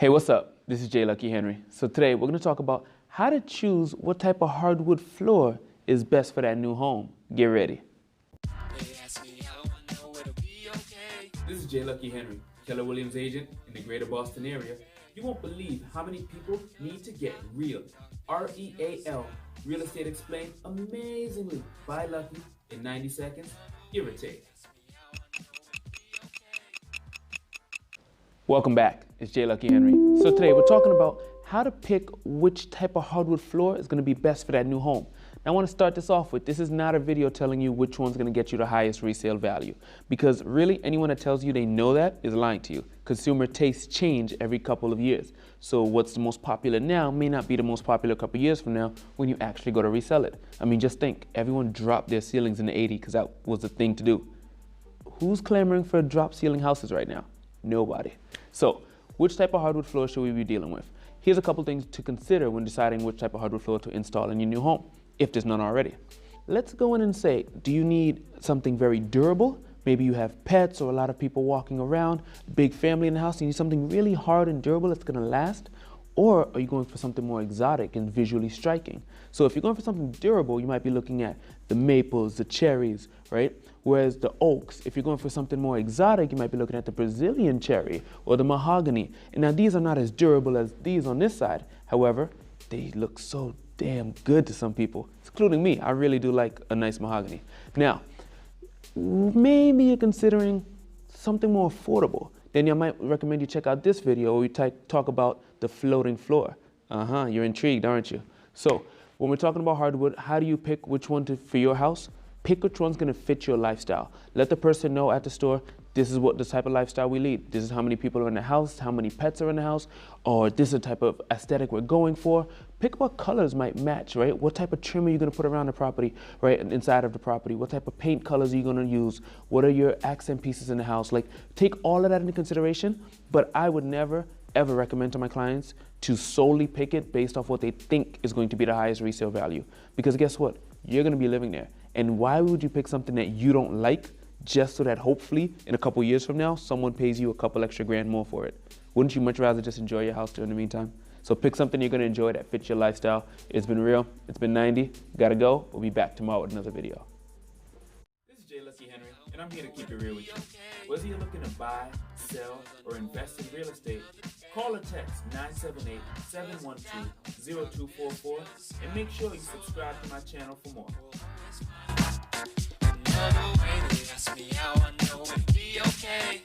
Hey, what's up? This is J. Lucky Henry. So today we're going to talk about how to choose what type of hardwood floor is best for that new home. Get ready. This is J. Lucky Henry, Keller Williams agent in the greater Boston area. You won't believe how many people need to get real. R-E-A-L, Real Estate Explained amazingly by Lucky in 90 seconds, give or take. Welcome back. It's J. Lucky Henry. So today we're talking about how to pick which type of hardwood floor is going to be best for that new home. Now I want to start this off with, this is not a video telling you which one's going to get you the highest resale value, because really anyone that tells you they know that is lying to you. Consumer tastes change every couple of years. So what's the most popular now may not be the most popular a couple of years from now when you actually go to resell it. I mean, just think, everyone dropped their ceilings in the 80s because that was the thing to do. Who's clamoring for drop ceiling houses right now? Nobody. So which type of hardwood floor should we be dealing with? Here's a couple things to consider when deciding which type of hardwood floor to install in your new home, if there's none already. Let's go in and say, do you need something very durable? Maybe you have pets or a lot of people walking around, big family in the house, you need something really hard and durable that's gonna last? Or are you going for something more exotic and visually striking? So if you're going for something durable, you might be looking at the maples, the cherries, right? Whereas the oaks, if you're going for something more exotic, you might be looking at the Brazilian cherry or the mahogany. And now these are not as durable as these on this side. However, they look so damn good to some people, including me. I really do like a nice mahogany. Now, maybe you're considering something more affordable. Then I might recommend you check out this video where we talk about the floating floor. You're intrigued, aren't you? So when we're talking about hardwood, how do you pick which one for your house? Pick which one's gonna fit your lifestyle. Let the person know at the store, this is what the type of lifestyle we lead. This is how many people are in the house, how many pets are in the house, or this is the type of aesthetic we're going for. Pick what colors might match, right? What type of trim are you gonna put around the property, right? Inside of the property. What type of paint colors are you gonna use? What are your accent pieces in the house? Like, take all of that into consideration, but I would never, ever recommend to my clients to solely pick it based off what they think is going to be the highest resale value. Because guess what? You're gonna be living there. And why would you pick something that you don't like just so that hopefully in a couple years from now, someone pays you a couple extra grand more for it? Wouldn't you much rather just enjoy your house during the meantime? So pick something you're gonna enjoy that fits your lifestyle. It's been real, it's been 90, gotta go. We'll be back tomorrow with another video. This is J. Lucky Henry, and I'm here to keep it real with you. Whether you're looking to buy, sell, or invest in real estate, call or text 978-712-0244 and make sure you subscribe to my channel for more. Another way to ask me how I know it'll be okay.